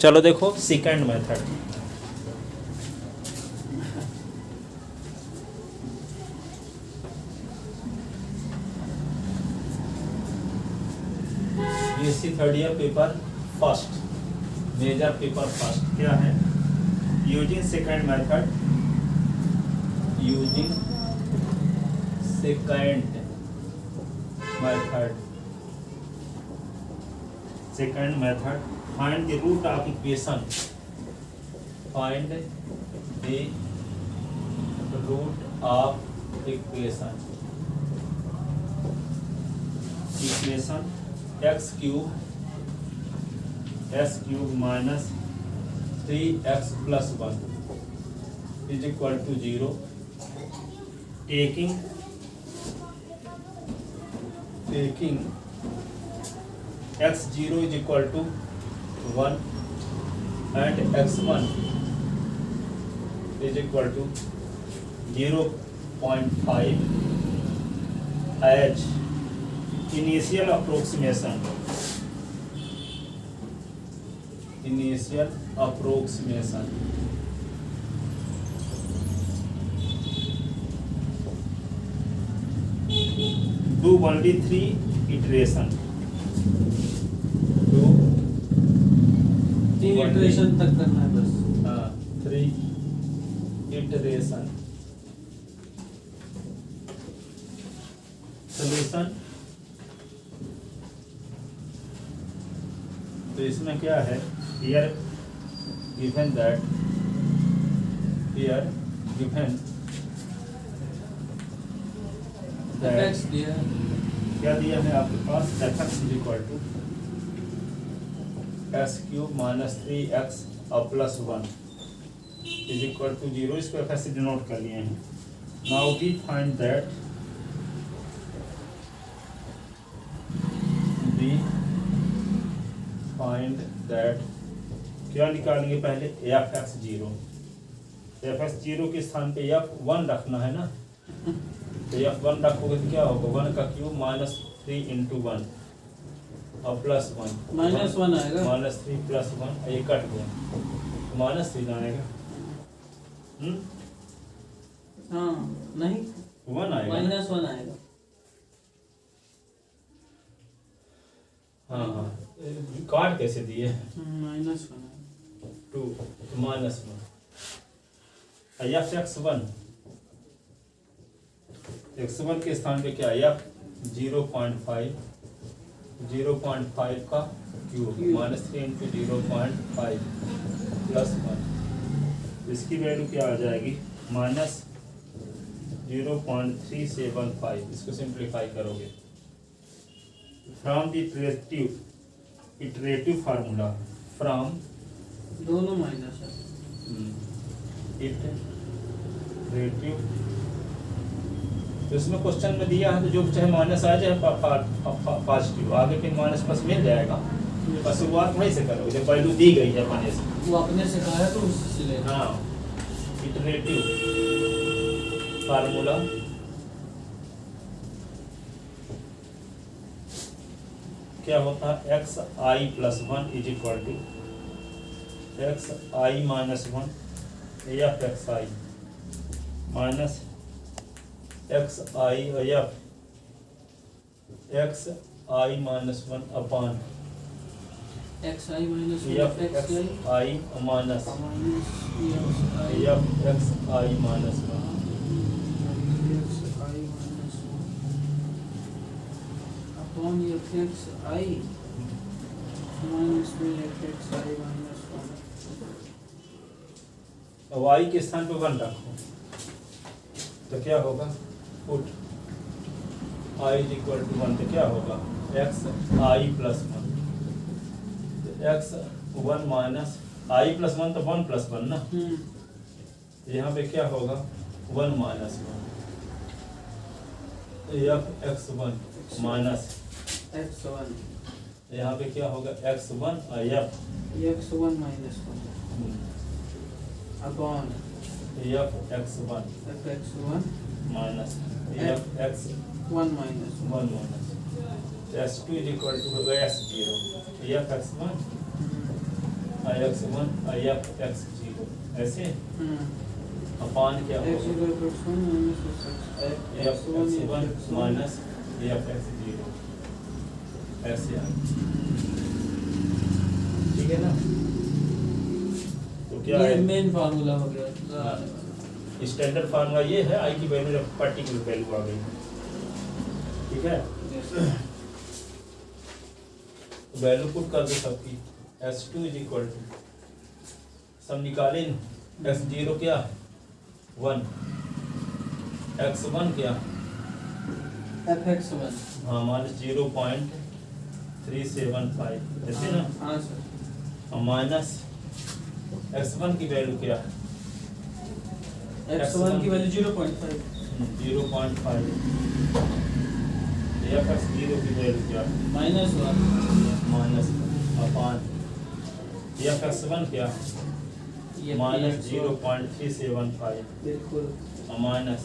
चलो देखो second method. BSc third year paper first, major paper first क्या है? Using second method, using second method, second method find the root of equation, find the root of equation, equation x cube minus 3x plus 1 is equal to 0, taking x0 is equal to 1 and x1 is equal to 0.5 h initial approximation, do only 3 iteration, do 3 iteration तक करना है बस। 3 iteration, solution। तो इसमें क्या है, here given that fx दिया है, क्या दिया है आपके पास, fx is equal to x cube minus 3x और प्लस 1 इज इक्वल टू 0, इसको fx से डिनोट कर लिए हैं। नाउ वी फाइंड दैट क्या निकालेंगे पहले, fx0, fx0 के स्थान पे f1 रखना है ना, तो f1 रखोगे तो क्या होगा, 1 का क्यूब माइनस 3 इंटू 1 और प्लस 1 -1 आएगा, -3 प्लस 1, ये कट गया -3 आएगा। हाँ नहीं 1 आएगा, -1 आएगा। हाँ कार्ड कैसे दिए, -1 2 -1 x1 x1 के स्थान पे क्या है, 0.5 का क्यूब -3 इंटू 0.5 प्लस 1, इसकी वैल्यू क्या आ जाएगी, -0.375, इसको सिंप्लीफाई करोगे from the iterative formula, from दोनों माइनस है, इटरेटिव। तो इसमें क्वेश्चन में दिया है तो जो चाहे माइनस आ जाए पॉजिटिव, आगे फिर माइनस प्लस मिल जाएगा, बस शुरुआत वहीं से करोगे जब वैल्यू दी गई है अपने से, वो अपने से कहा है तो उससे ले। हाँ इटरेटिव फार्मूला क्या होता है, xi plus 1 is equal to xi minus 1 fxi minus xi minus 1 upon xi minus fxi minus fxi minus 1 upon fxi minus fxi minus 1। अब i के स्थान पे 1 रखो तो क्या होगा, put i is equal to 1 तो क्या होगा, xi plus 1, x1 minus i plus 1 तो 1 प्लस 1 ना, यहाँ पे क्या होगा 1 माइनस 1 x1 माइनस x1, यहाँ पे क्या होगा x1 और x1 minus 1 upon fx1 fx1 minus fx1 minus 1 minus s2 is equal to होगा s0 fx1 और x1 f(x0) ऐसे अपान क्या होगा x0 x1 f(x1) minus f(x0) ऐसे आएगा। ठीक है ना। तो क्या ये है मेन फार्मूला हो गया। स्टैंडर्ड फार्मूला ये है, आई की वैल्यू पर्टिकुलर वैल्यू आ गई। ठीक है, वैल्यू पुट कर दो सबकी। S2 इज इक्वल टू, सब निकालें। x0 क्या 1, x1 क्या fx1 हाँ माइनस 0.375 ऐसे ना। हाँ सर। और माइनस x1 की वैल्यू क्या x1 की वैल्यू 0.5 0.5, f(x0) की वैल्यू क्या -1 माइनस अपान f(x1) क्या ये माइनस -1 0.375 बिल्कुल और माइनस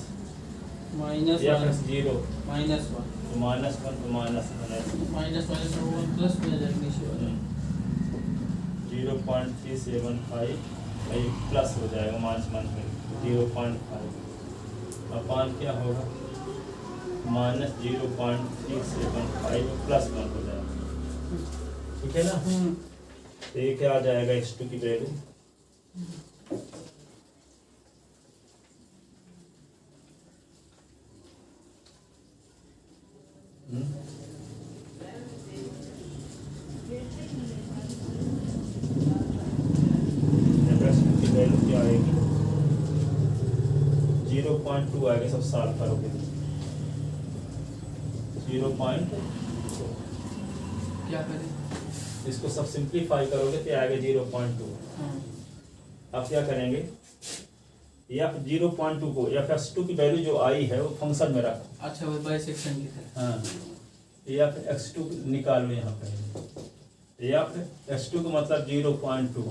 -1 f(x0) -1 तो माइनस 1 तो माइनस 1 है। -1 प्लस में आ जाएगा नीचे वाला 0.375 प्लस हो जाएगा -1 में 0.5 अपान क्या होगा -0.375 प्लस 1 हो जाएगा। ठीक है ना। तो ये क्या आ जाएगा x2 की वैल्यू की वैल्यू क्या आएगी 0.2 आएगा। सब साल करोगे 0.2, क्या करें। इसको सब सिंप्लीफाई करोगे तो आएगा 0.2। अब क्या करेंगे f(0.2) को f(x2) की वैल्यू जो आई है वो फंक्शन में रखो। अच्छा वो बाइसेक्शन की तरह। हाँ f(x2) निकालो यहाँ पे। f(x2) का मतलब 0.2,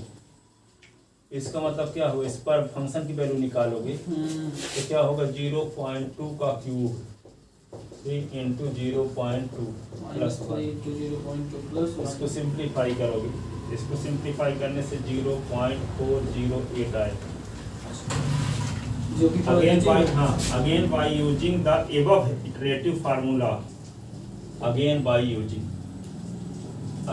इसका मतलब क्या हुआ, इस पर फंक्शन की वैल्यू निकालोगे तो क्या होगा 0.2 का क्यूब 3 × 0.2 प्लस 1। इसको सिंप्लीफाई करोगे, इसको सिंप्लीफाई करने से 0.408 आएगा। जो कि again by using the above iterative formula, again by using the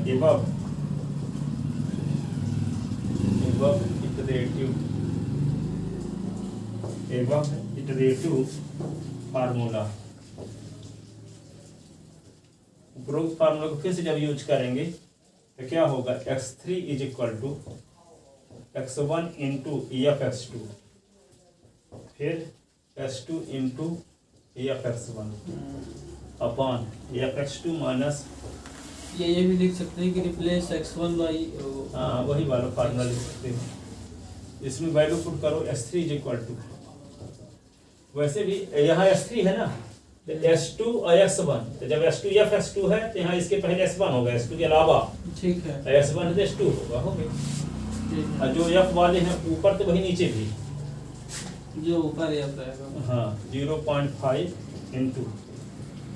above iterative formula. उपरोक्त फार्मूला को फिर से जब यूज करेंगे तो क्या होगा x3 is equal to x1 into f(x2) फिर s2 into f(x1) upon f(x2) minus ये भी लिख सकते हैं कि रिप्लेस x1 बाई हाँ वही वाला फार्मूला लिख सकते हैं। इसमें वैल्यू पुट करो s3 इज इक्वल टू, वैसे भी यहाँ s3 है ना तो s2 और s1, तो जब s2 f(x2) है तो यहाँ इसके पहले s1 होगा, s2 के अलावा। ठीक है s1 है तो s2 होगा, हो गया। ठीक है। और जो f वाले हैं ऊपर तो वही नीचे भी जो ऊपर या रहेगा हाँ 0.5 इंटू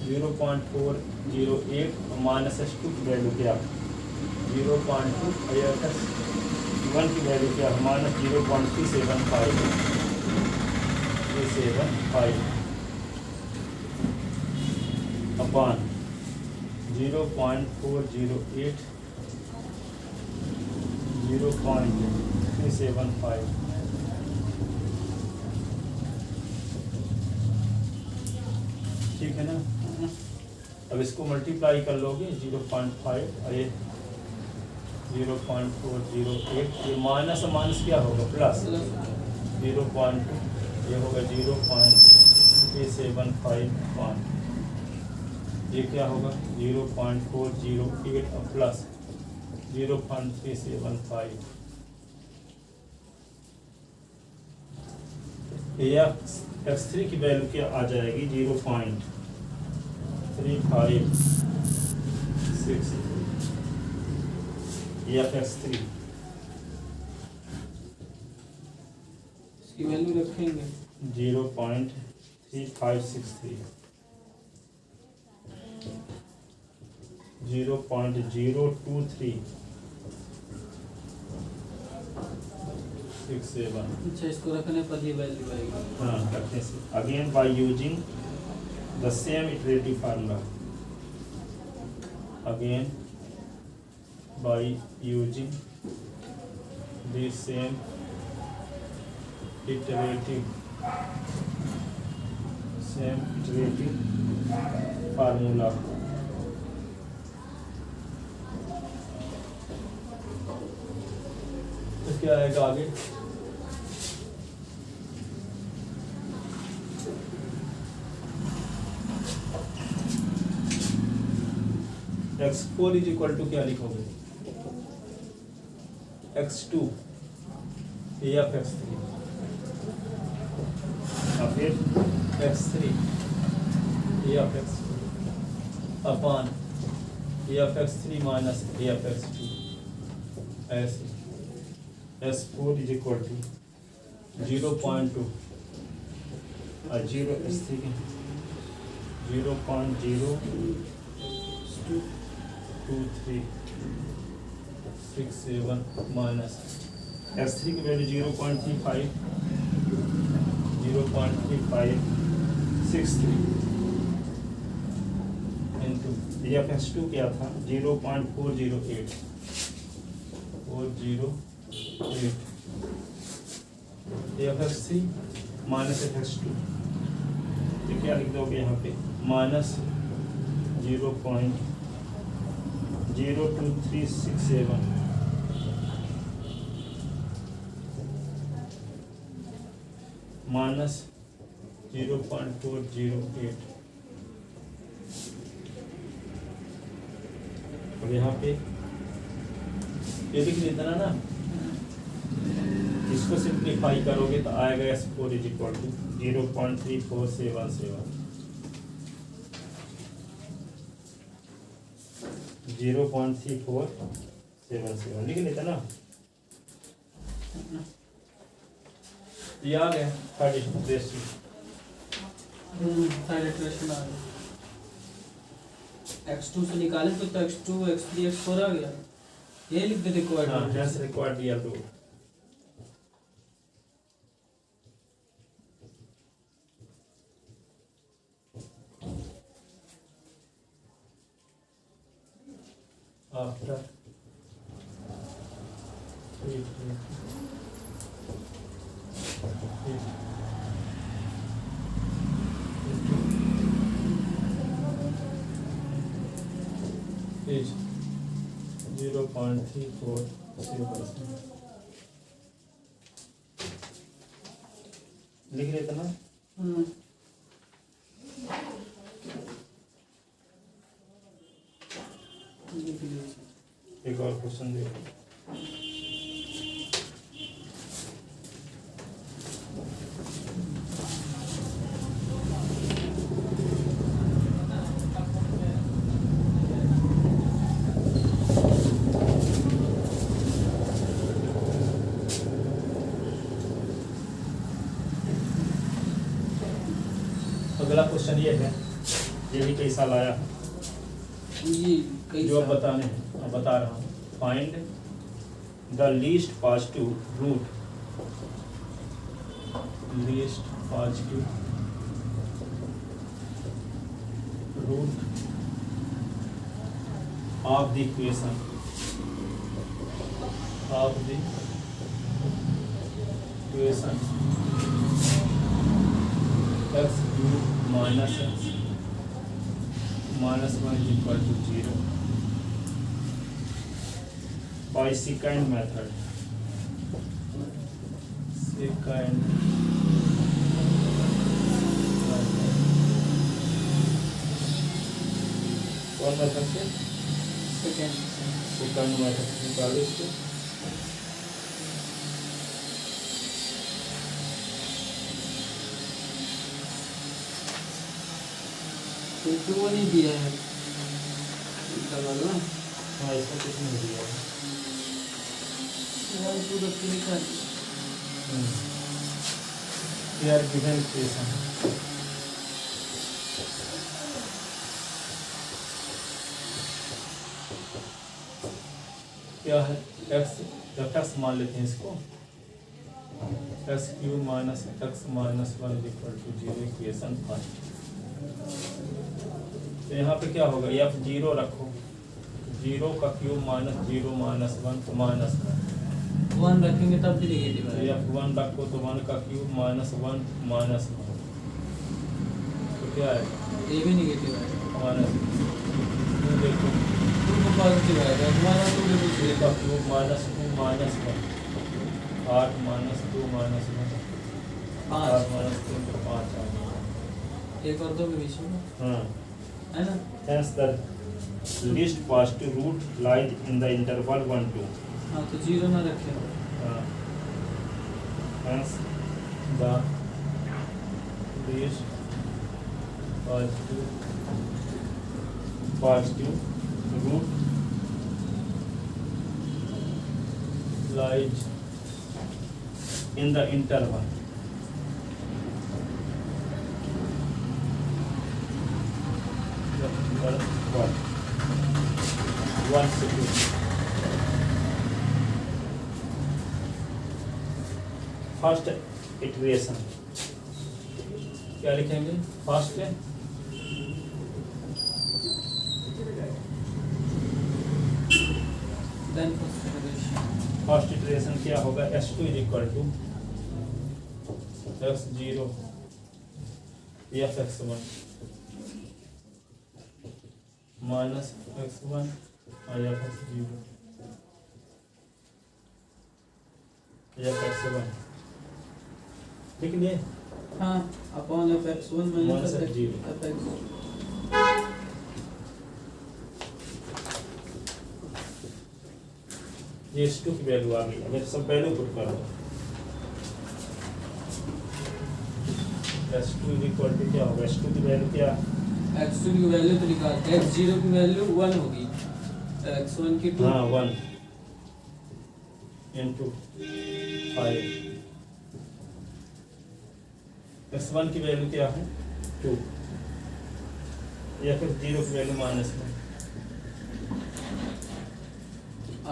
0.408 माइनस s2 की वैल्यू क्या 0.2 f(1) की वैल्यू क्या माइनस 0.375 अपॉन 0.408 0.375। ठीक है ना। अब इसको मल्टीप्लाई कर लोगे 0.5 और ये 0.408, ये माइनस और माइनस क्या होगा प्लस 0.2, ये होगा 0.375 ये क्या होगा 0.408 और प्लस 0.375। x3 की वैल्यू क्या आ जाएगी 0.3563 f(x3) इसकी वैल्यू रखेंगे 0.3563 0.02367। अच्छा, इसको रखने पर ये वैल्यू आएगी। हाँ, रखने से again by using the same iterative formula, again by using the same iterative formula, तो क्या आएगा आगे? x4 इज इक्वल टू क्या लिखोगे? x2 या x3 और फिर x3 या x2 अपॉन या x3 माइनस या x2, ऐसे S4 इज इक्वल टू 0.2 और 0.02367 माइनस S3 की value 0.3563 into F S two क्या था 0.408 F S three minus F S two, तो क्या लिख दोगे यहाँ पे? Minus 0.02367 minus 0.408। अब यहाँ पे ये लिख देना ना, इसको सिंप्लीफाई करोगे तो आएगा S4 इज इक्वल टू 0.3477 0.3477 लिख लेता ना, ये आ गया थर्ड इक्वेशन। थर्ड इटरेशन आ गया। x2 से निकाले तो x2 x3 x4 आ गया, ये लिख देते कोऑर्डिनेट। हाँ, hence required real root. After 0.3477 लिख लेते ना। एक और क्वेश्चन देखो, अगला क्वेश्चन ये है, ये भी कई साल आया है, जो अब बताने हैं, अब बता रहा हूँ। Find the least positive root of the equation x cube minus x minus 1 is equal to 0 by secant method। कौन मेथड से? सेकंड मेथड से निकालो इसको। तो वो नहीं दिया है ना। हाँ, इसमें कुछ नहीं दिया है। They are given equation। क्या है एक्स एफ एक्स मान लेते हैं इसको x cube minus x minus one equal to zero equation first. तो यहाँ पे क्या होगा एफ जीरो रखो, जीरो का cube minus zero minus one one रखेंगे तब भी नेगेटिव आएगा। एफ वन रखो तो वन का क्यूब माइनस वन तो क्या है ये भी नेगेटिव आएगा। माइनस देखो टू को पॉजिटिव आएगा, हमारा टू के कुछ का cube minus two minus one 8 minus two minus one 8 minus 3 तो 5 आ गया। एक और दो के बीच में हाँ है ना। hence the least positive root lies in the interval 1 2 हाँ तो जीरो ना रखे। hence the least positive root lies in the interval 1 से 2। फर्स्ट इटरेशन क्या लिखेंगे फर्स्ट फर्स्ट इटरेशन क्या होगा s2 is equal to x0 F x1 minus x1 और एफ x0 एफ x1 लिख लिए। हाँ upon F X one minus F X. ये s2 की वैल्यू आ गई। अगर सब वैल्यू पुट कर दो s2 इज इक्वल टू क्या होगा s2 की वैल्यू क्या x2 की वैल्यू तो निकाल x0 की वैल्यू 1 होगी, x1 की 2। हाँ 1 into 5 x1 की वैल्यू क्या है 2 या फिर 0 की वैल्यू माइनस में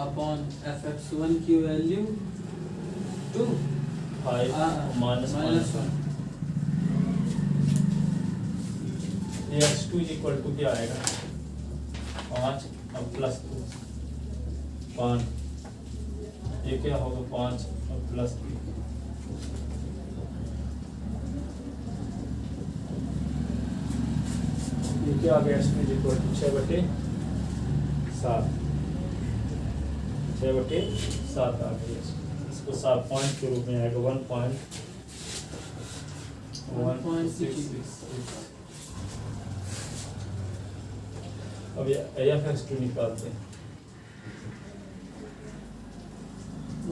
अपॉन fx1 की वैल्यू 2 5 माइनस माइनस 1। ये x2 इज इक्वल टू क्या आएगा 5 और प्लस 2 5 ये क्या होगा 5 और प्लस 2 ये क्या आ गया x2 इज इक्वल टू 6/7 6/7 आ गया। इसको 7 पॉइंट के रूप में आएगा 1.1666। अब ये एफ एक्स2 निकालते हैं तो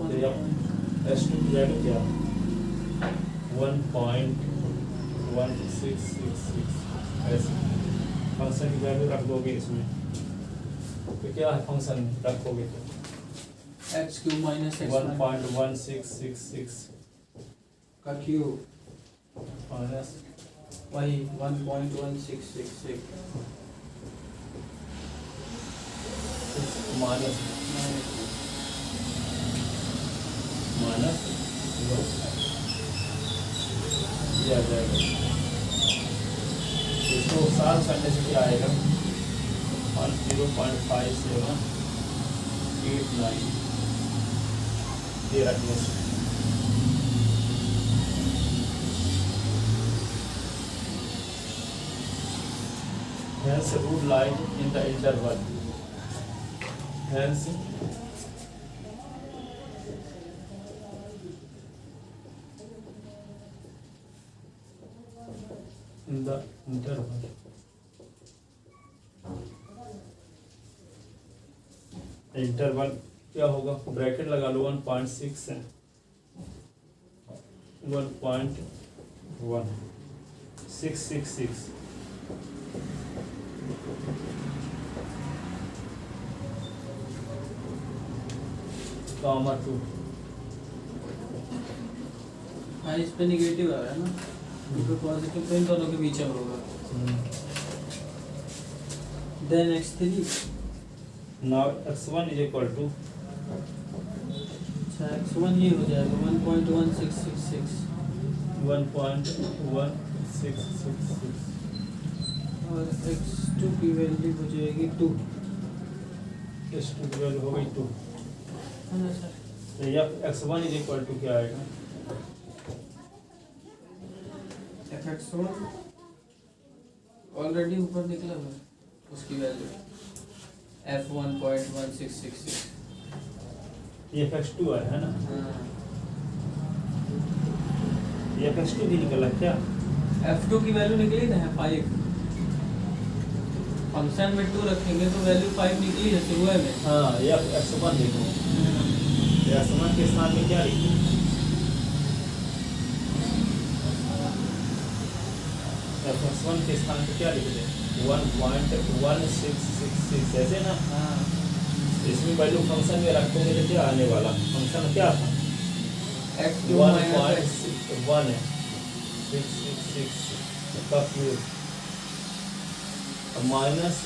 s2 की वैल्यू क्या 1.1666 ऐसे फंक्शन की वैल्यू रख दोगे इसमें तो क्या है फंक्शन रखोगे तो x क्यूब माइनस x 1.1666 का क्यूब माइनस वही 1.1666 माइनस माइनस दिया जाएगा। इसको साल करने से क्या आएगा 0.5789 ये रखने से hence root lies in the interval hence in the interval interval क्या होगा ब्रैकेट लगा लो 1.6 है 1.1666 कामा 2 हाँ इस पे निगेटिव आ रहा है ना, इस पे पॉजिटिव, तो इन दोनों के बीच में होगा। Then x3 now x1 is equal to अच्छा x1 ये हो जाएगा 1.1666 1.1666 और x2 की वैल्यू हो जाएगी 2, x2 की वैल्यू हो गई 2। है ना सर? तो यह x1 इज इक्वल टू क्या आएगा? fx1 ऑलरेडी ऊपर निकला हुआ है उसकी वैल्यू f1.1666। ये fx2 है ना? हाँ ये fx2 भी निकला क्या? f2 की वैल्यू निकली ना है 5। फंक्शन में 2 रखेंगे तो वैल्यू 5 निकली है शुरू में। हाँ, ये x1 देखो, ये x1 के स्थान में क्या लिखी? x1 के स्थान पे क्या लिख दे? 1.1666 ऐसे ना? हाँ इसमें वैल्यू फंक्शन में रखोगे तो क्या आने वाला? फंक्शन क्या था? x2 1.1 है, 666 का क्यूब माइनस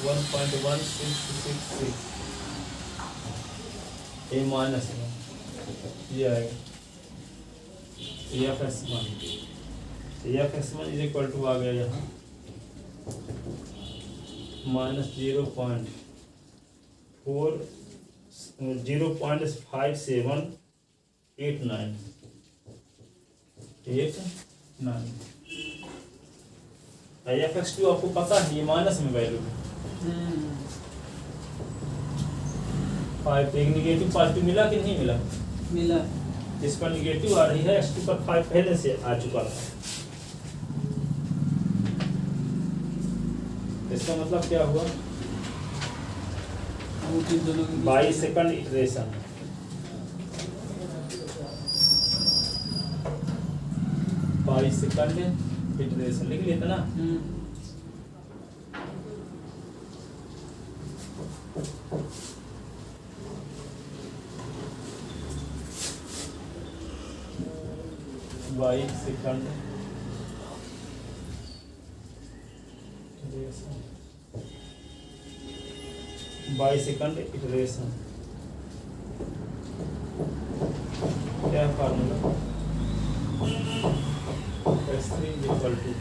1.1666 ये माइनस है, ये आएगा FS1 इज इक्वल टू आ गया यहाँ माइनस 0.5789 FX2 आपको पता है ये माइनस में वैल्यू है। 5 एक निगेटिव पॉजिटिव मिला कि नहीं मिला? मिला। इस पर निगेटिव आ रही है, x2 पर 5 पहले से आ चुका था। इसका मतलब क्या हुआ? 22 सेकंड इटरेशन, 22 सेकंड इटरेशन लिख लेते ना। बाईस सेकंड 22 सेकंड इटरेशन। क्या formula? x3 equal to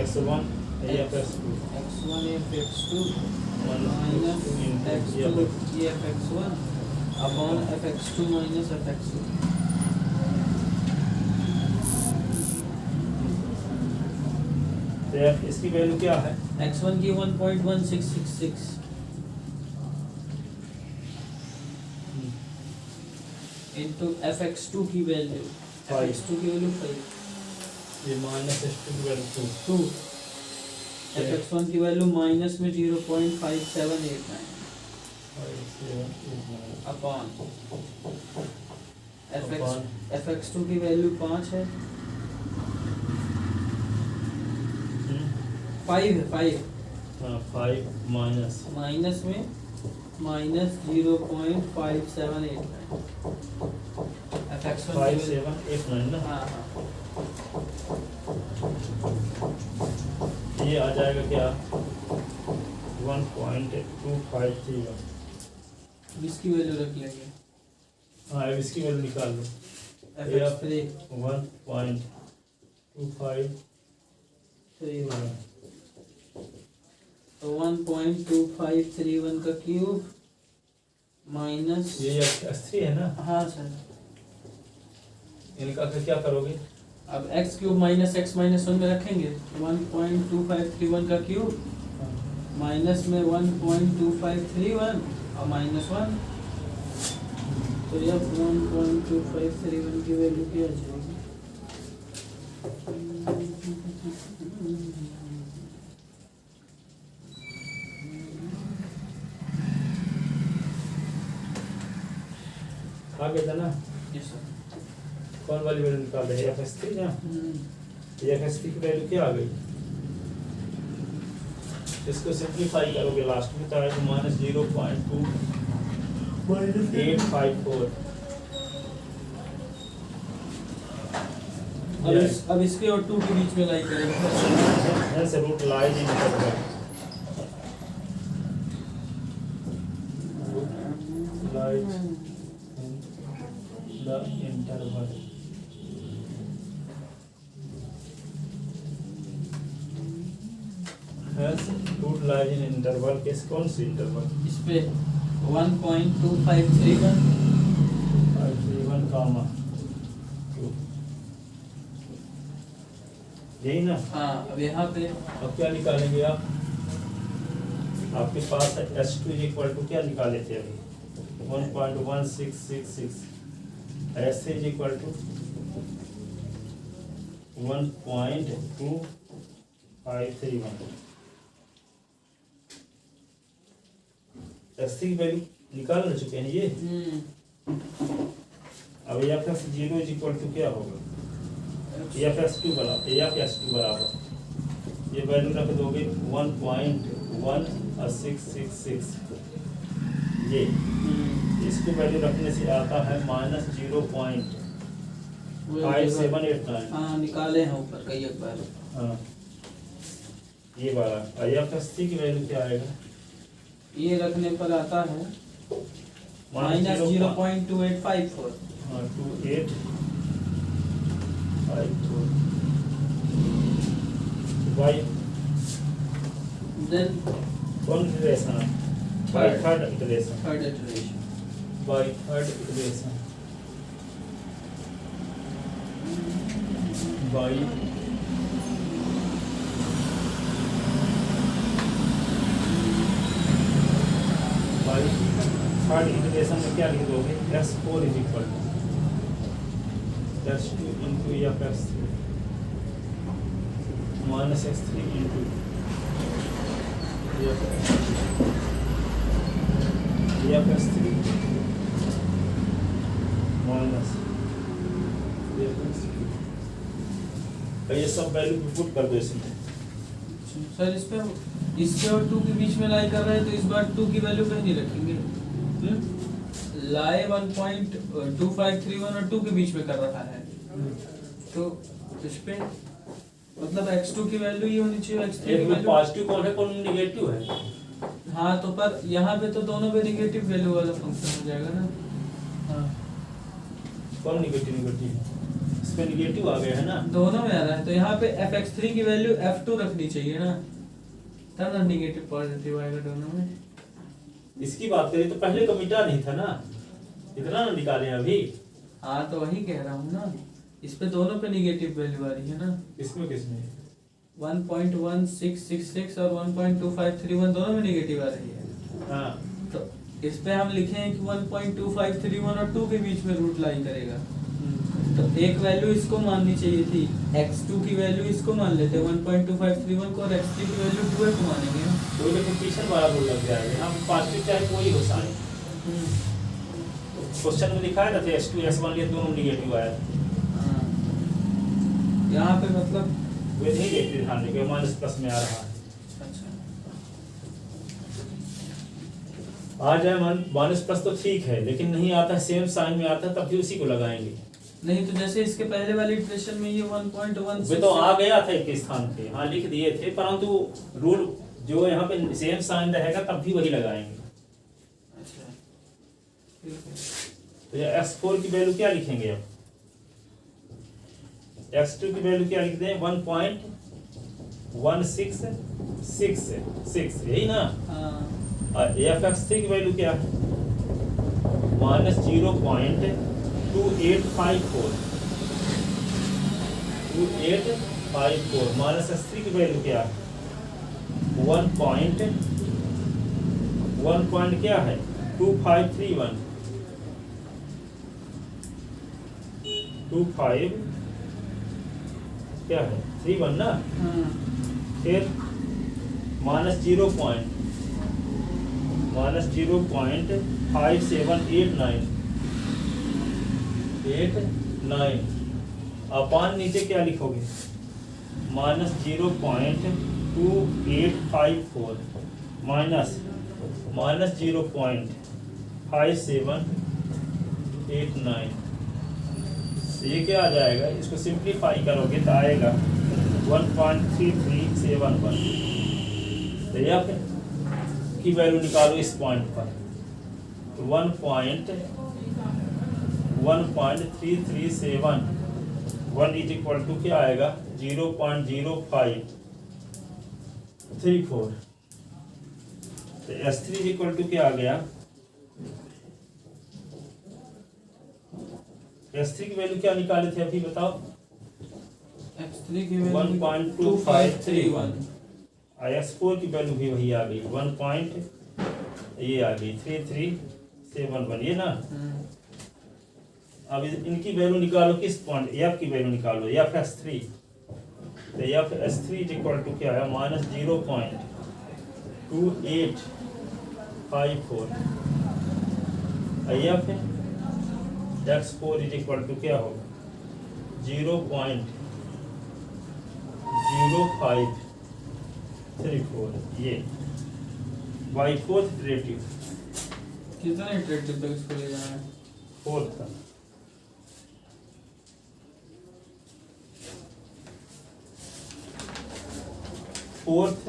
x1 fx2 minus x2 fx1 upon fx2 minus fx2। तो इसकी वैल्यू क्या है? x1 की 1.1666 इनटू fx2 की वैल्यू 5 ये माइनस x2 की वैल्यू 2 fx1 की वैल्यू माइनस में 0.5789 अपॉन fx2 की वैल्यू 5 है, 5 है 5 माइनस में माइनस 0.5789 fx1 5789 ना। हाँ ये आ जाएगा क्या? 1.2531। इसकी वैल्यू रख लेंगे। हाँ, अब इसकी वैल्यू निकाल लो। fx3 1.25 तो 1.2531 का क्यूब माइनस ये x3 है ना? हाँ सर। इनका फिर क्या करोगे? अब x cube minus x minus 1 में रखेंगे 1.2531 का क्यूब माइनस में 1.2531 और माइनस 1 तो यह 1.2531 की वैल्यू क्या आ जाएगी? आ गया था ना? Yes sir. कौन वाली वैल्यू निकाल रहे हैं? FS3 ना? FS3 की वैल्यू क्या आ गई? इसको सिंप्लीफाई करोगे लास्ट में तो आएगा माइनस 0.2854। अब इसके और 2 के बीच में लाई करेंगे। ऐसे रूट लाई नहीं निकल रहा। Write the interval has root lies in interval case कौन सी इंटरवल इस पे 1.2531 1 कामा 2 यही ना। हाँ अब यहाँ पे अब क्या निकालेंगे आप? आपके पास है S2 इक्वल टू क्या निकाले थे अभी 1.1666 S3 इक्वल टू 1.2531 S3 की वैल्यू निकाल ना चुके हैं ये। अब f(0) इक्वल टू क्या होगा f(2) बराबर ये वैल्यू रख दोगे 1.1666 ये इसको वैल्यू रखने से आता है -0.5789। हाँ निकाले हैं ऊपर कई एक बार। हाँ ये वाला f(3) की वैल्यू क्या आएगा? ये रखने पर आता है -0.2854। हाँ 2854 बाई देन कौन इटरेशन है? By third iteration by third iteration by third iteration में क्या लिख दोगे? S4 is equal to S2 into f(3) minus S3 into f(3) minus ये सब वैल्यू पुट कर दो इसमें। सर इसके और 2 के बीच में लाई कर रहे हैं तो इस बार 2 की वैल्यू कहीं नहीं रखेंगे। लाई 1.2531 और 2 के बीच में कर रहा है तो इस पे मतलब x2 की वैल्यू ये होनी चाहिए x3 की वैल्यू पॉजिटिव कौन है कौन नेगेटिव है? हाँ तो पर यहाँ पे तो दोनों पे नेगेटिव वैल्यू वाला फंक्शन हो जाएगा ना। हाँ कौन नेगेटिव इस पे नेगेटिव आ गया है ना दोनों में आ रहा है तो यहाँ पे fx3 की वैल्यू f2 रखनी चाहिए ना तब ना नेगेटिव पॉजिटिव आएगा दोनों में। इसकी बात करें तो पहले का मिटा नहीं था ना इतना ना निकाले अभी। हाँ तो वही कह रहा हूँ ना इस पे दोनों पे नेगेटिव वैल्यू आ रही है ना। इसमें किसमें 1.1666 और 1.2531 दोनों में नेगेटिव आ रही है। हाँ तो इस पे हम लिखे हैं कि 1.2531 और 2 के बीच में रूट लाई करेगा तो एक वैल्यू इसको माननी चाहिए थी x2 की वैल्यू इसको मान लेते 1.2531 को और x3 की वैल्यू 2 को मानेंगे ना। तो लेकिन पीछे बड़ा रूल लग जाएगा। हम पॉजिटिव चाहे कोई हो साइन क्वेश्चन में लिखा है ना S2 S1 ये दोनों नेगेटिव आया। यहाँ पे मतलब वे नहीं देखते ध्यान देके माइनस प्लस में आ रहा है। अच्छा आ जाए माइनस प्लस तो ठीक है लेकिन नहीं आता है सेम साइन में आता है तब भी उसी को लगाएंगे। नहीं तो जैसे इसके पहले वाली इटरेशन में ये 1.1 वे तो आ गया था एक स्थान पे हाँ लिख दिए थे परंतु रूल जो यहाँ पे सेम साइन रहेगा तब भी वही लगाएंगे। अच्छा ठीक है तो ये x4 की वैल्यू क्या लिखेंगे अब? x2 की वैल्यू क्या लिख दें 1.1666 यही ना। और f(3) की वैल्यू क्या है -0.2854 माइनस S3 की वैल्यू क्या है 1 पॉइंट क्या है 2531 25 क्या है 31 ना। फिर -0.5789 अपान नीचे क्या लिखोगे -0.2854 -0.5789 ये क्या आ जाएगा? इसको सिंप्लीफाई करोगे तो आएगा 1.3371। तो यह की वैल्यू निकालो इस पॉइंट पर 1.1337 1 इज इक्वल टू क्या आएगा 0.0534। तो S3 इज इक्वल टू क्या आ गया, S3 की वैल्यू क्या निकाले थे अभी बताओ, x3 की वैल्यू 1.2531 और S4 की वैल्यू भी वही आ गई 1.3371 ये ना। अब इनकी वैल्यू निकालो किस पॉइंट, F की वैल्यू निकालो FS3। तो FS3 इज इक्वल टू क्या है -0.2854 X4 इज इक्वल टू क्या होगा 0.0534 ये बाई फोर्थ डेरिवेटिव कितना इटरेटिव तक इसको ले जाना है, फोर्थ का फोर्थ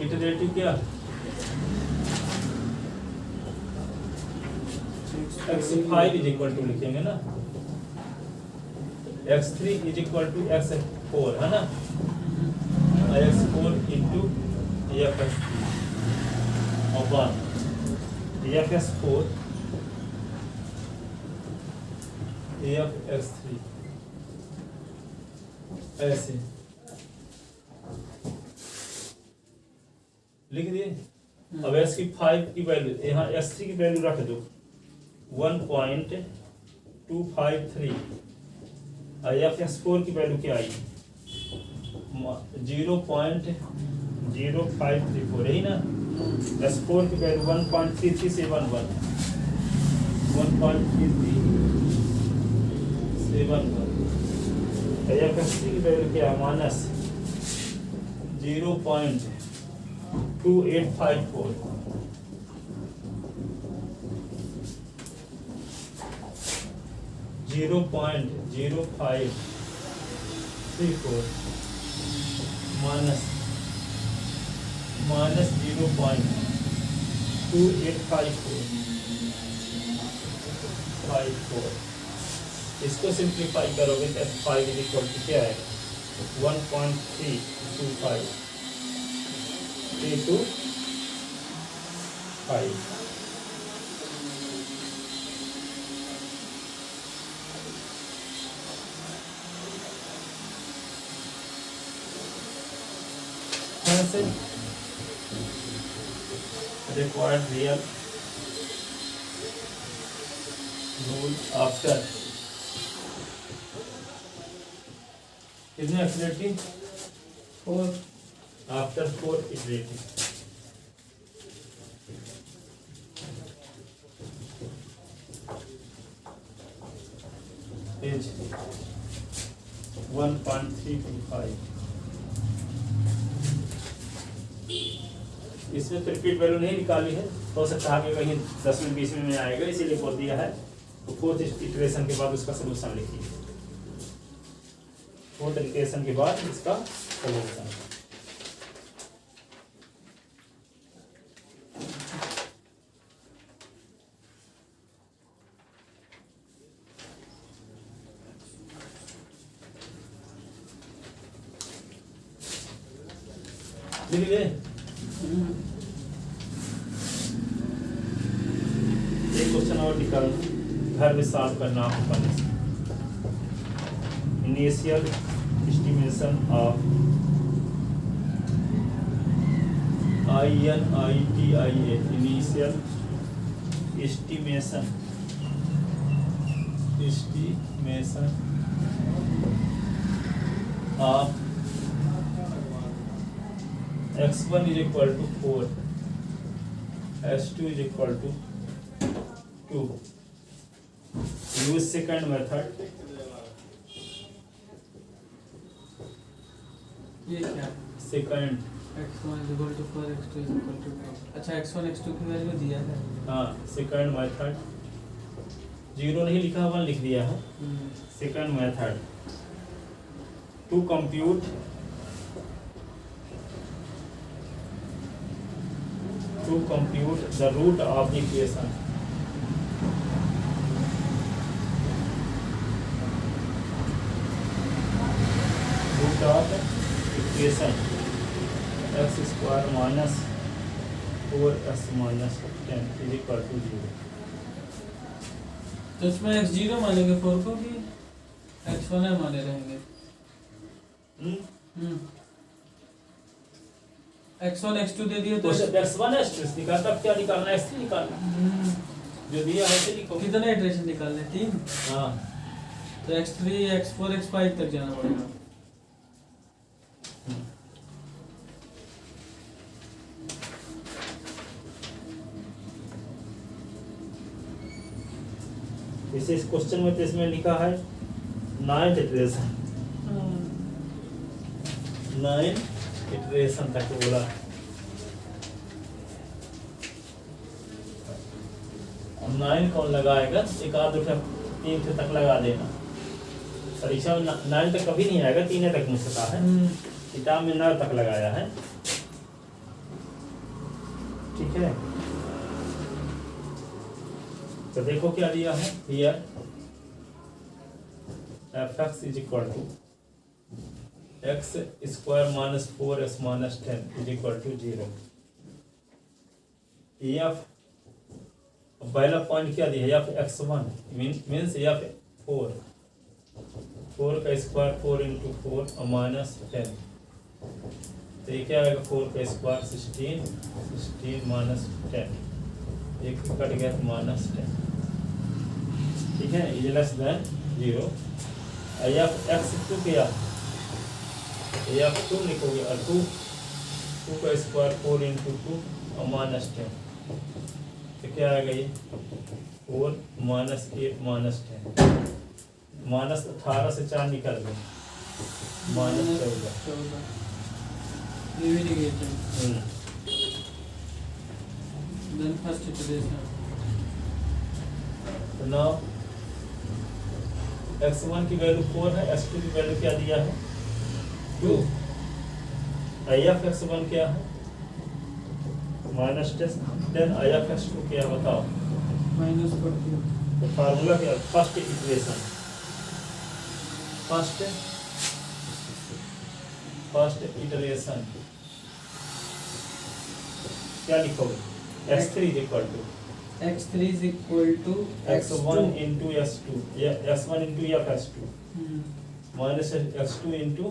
इटरेटिव क्या x5 इज इक्वल टू लिखेंगे ना, x3 is equal to x4 है ना, x4 इंटू FS3 और 1 FS4 FS3 ऐसे लिख दिए। अब S5 की वैल्यू यहाँ S3 की वैल्यू रख दो 1.253 और FS4 की वैल्यू क्या आई 0.0534 यही ना। S4 की वैल्यू 1.3371 FS3 की वैल्यू क्या माइनस 0.2854 0.0534 माइनस 0.2854 इसको सिंप्लीफाई करोगे तो S5 इज इक्वल टू क्या आएगा 1.325 required real rule after कितने एक्सलेटिव 4 आफ्टर 4 इटरेटिव पेज 1.325 इसमें तो रिपीट वैल्यू नहीं निकाली है, हो सकता है कि कहीं 10वें 20वें में आएगा इसीलिए बोल दिया है। तो फोर्थ इटरेशन के बाद उसका सलूशन लिखिए, फोर्थ इटरेशन के बाद इसका सलूशन। लिख लिए एक क्वेश्चन और निकाल घर में सॉल्व करना आपको initial estimation of INITIA initial estimation of x1 is equal to 4 s2 is equal to 2 use second method ये क्या second x1 is equal to 4 x2 is equal to 2। अच्छा x1 x2 की वैल्यू दिया है, हाँ second method 0 नहीं लिखा 1 लिख दिया है। second method to compute to compute the root of equation. Root of equation x square minus 4x minus 10 is equal to 0। तो इसमें x0 मानेंगे 4 को कि x1 माने रहेंगे? x1 x2 दे दिए तो x1 x2 निकालता, अब क्या निकालना है? x3 निकालना। जो दिया है उसे लिखो। कितने इटरेशन निकालने? 3। हाँ, तो x3 x4 x5 तक जाना पड़ेगा। इसे इस क्वेश्चन में तो इसमें लिखा है 9 इटरेशन, 9 इटरेशन तक बोला। अब 9 कौन लगाएगा? एक आध उठा 3 तक लगा देना। परीक्षा में 9 तक कभी नहीं आएगा, 3 तक मुझसे है। किताब में 9 तक लगाया है। ठीक है, तो देखो क्या दिया है here, fx is equal to x square minus 4x minus 10 is equal to 0। F पहला पॉइंट क्या दिया? एफ x1 मीन्स एफ 4 का स्क्वायर 4 इंटू 4 और माइनस 10, तो ये क्या आएगा? 4 का स्क्वायर 16 माइनस 10, एक कट गया तो माइनस 10। ठीक है, is less than 0। F x2 क्या? एफ 2 लिखोगे और 2 का स्क्वायर 4 इंटू 2 और माइनस 10, तो क्या आएगा? ये 4 माइनस 8 माइनस 10, माइनस 18 से 4 निकल गए, माइनस 14। ये भी निगेटिव। Then first iteration. तो नाउ x1 की वैल्यू 4 है, x2 की वैल्यू क्या दिया है? 2। if x1 क्या है? माइनस 10। if x2 क्या है बताओ? माइनस 14। तो फार्मूला क्या? फर्स्ट इक्वेशन, फर्स्ट इटरेशन क्या लिखोगे? x3 is equal to x1 into s2, s1 into f(s2) minus x2 into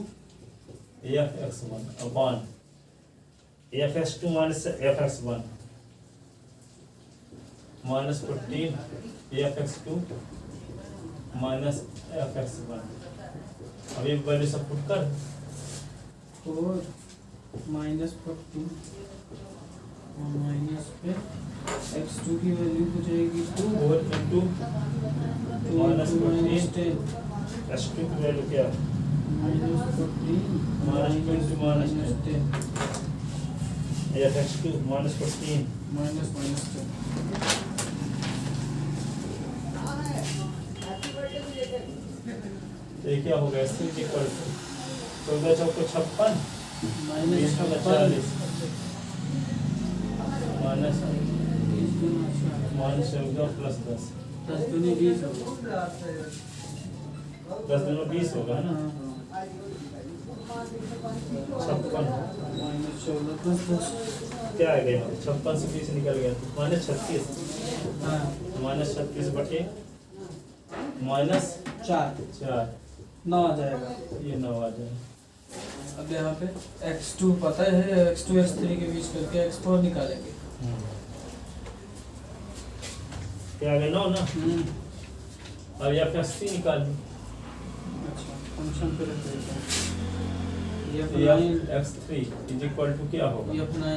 f(x1) upon f(s2) minus f(x1) minus 14 f(x2) minus f(x1). अब ये value सब पुट कर, 4 माइनस 14 और minus पे x2 की value हो जाएगी 2 4 into minus 14 10 s2 की वैल्यू क्या? Minus 14 minus 20 minus 10 10 f(x2) minus 14 minus 10। तो ये क्या हो गया? s3 इक्वल टू 14 चौको 56 माइनस 40 माइनस 14 प्लस 10, 10 दूनी 20 होगा। 10 दूनी 20 होगा ना? 56 माइनस 14 प्लस 10 क्या आ गया? 56 से 20 निकल गया तो माइनस 36, हाँ माइनस 36 बटे माइनस 4 9 आ जाएगा। ये 9 आ जाए। अब यहाँ पे x2 पता है, x2 x3 के बीच करके x4 निकालेंगे। क्या आ गया? 9 ना? अब या f(x3) निकाल लो। अच्छा, फंक्शन पे रख देते हैं। f(x3) इज इक्वल टू क्या होगा? f9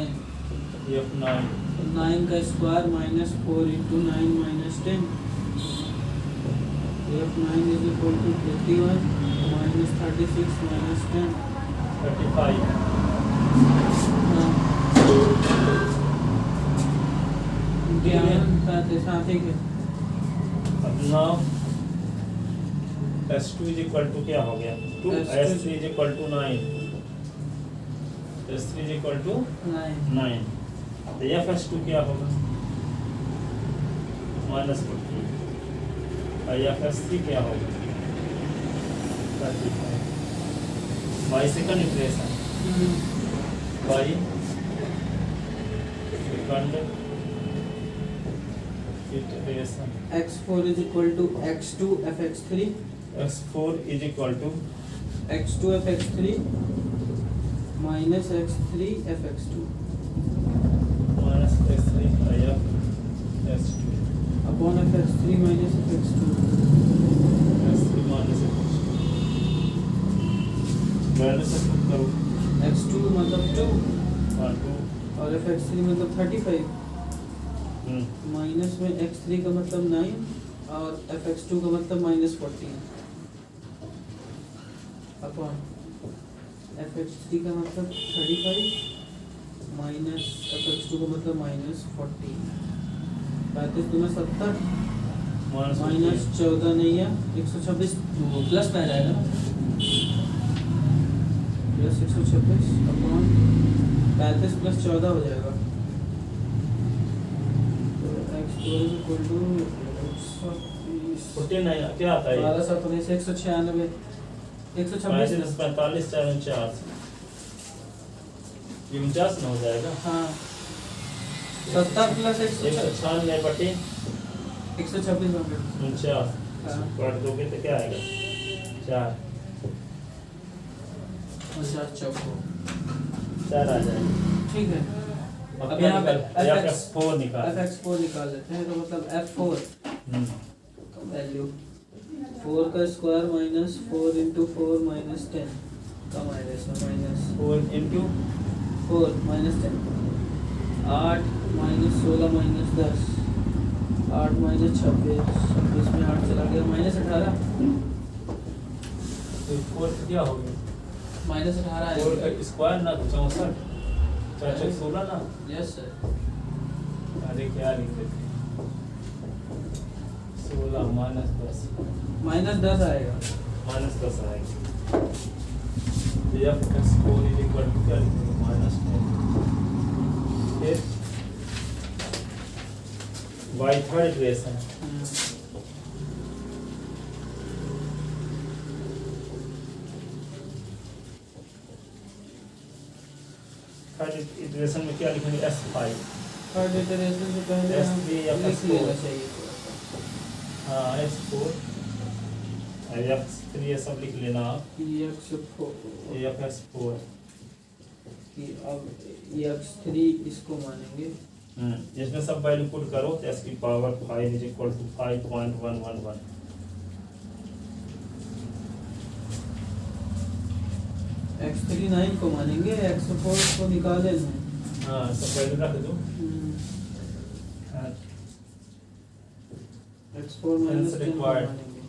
9 का square minus 4 into 9 minus 10, f9 is equal to 21 minus 36 minus 10 35 साथ ही के। अब now s2 is equal to क्या हो गया? 2 s3 is equal to 9, s3 is equal to 9। तो एफ एस टू क्या होगा -14 और एफ एस थ्री क्या होगा 35 by second iteration by second iteration x4 is equal to x2 fx3 x4 is equal to x2 fx3 minus x3 fx2 minus x3 by s2 upon fx3 minus fx2 s3 minus x2 value से put करो x2 मतलब 2 और 2 और fx3 मतलब 35 minus में x3 का मतलब 9 और fx2 का मतलब -14 अपॉन fx3 का मतलब 35 माइनस fx2 का मतलब -14 35 दूना 70 माइनस 14 नहीं है 126 प्लस में आ जाएगा ना प्लस 126 अपॉन 35 प्लस 14 हो जाएगा तो x4 is equal to 14 नहीं क्या आता है 12 7 19 196 126 45 4 49 ये 49 ना हो जाएगा हाँ 70 प्लस 196 बटे 126 होंगे 49 हाँ। काट दोगे तो क्या आएगा 4 4 आ जाएगा ठीक है अब अब क्या यहाँ पे निकाल f4 निकाल fx4 निकाल लेते हैं तो मतलब f4 का वैल्यू 4 का स्क्वायर माइनस 4 इंटू 4 माइनस 10 कम आएगा इसमें minus 4 into 4 minus 10 8 minus 16 minus 10 8 minus 26 26 में 8 चला गया माइनस 18 4 क्या हो गया माइनस 18 4 आएगा का स्क्वायर ना 64 4 16 ना यस सर अरे क्या लिख देते 16 माइनस 10 माइनस 10 आएगा माइनस 10 आएगा तो f x4 is equal to क्या लिखेंगे माइनस 10 फिर y third equation third equation में क्या लिखेंगे s5 थर्ड इटरेशन से पहले हम S3 या लिख S4 लेना चाहिए थोड़ा सा हाँ s4 और f3 ये सब लिख लेना आप x4 f4 कि अब x3 इसको मानेंगे इसमें सब वैल्यू पुट करो तो s की power 5 is equal to 5.111 x3 9 को मानेंगे x4 को निकाले हैं हाँ सब वैल्यू रख दो x4 माइनस 10 को required. मानेंगे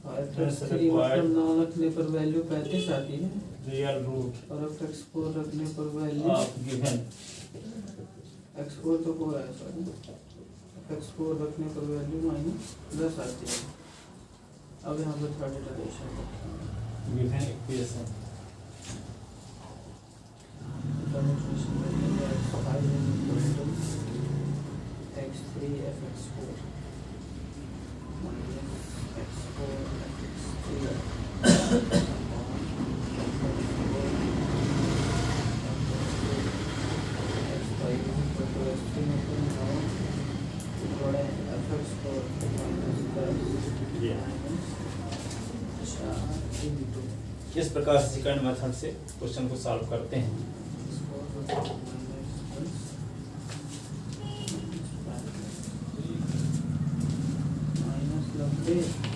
और Hence fx3 required. मतलब 9 रखने पर वैल्यू 35 आती है रियल रूट और fx4 रखने पर वैल्यू ऑफ गिवन x4 तो 4 है सॉरी x4 रखने पर वैल्यू -10 आती है अब यहाँ पर third iteration given equation x3 fx4 minus x4 fx3 इस प्रकार से सेकंड मेथड से क्वेश्चन को सॉल्व करते हैं -90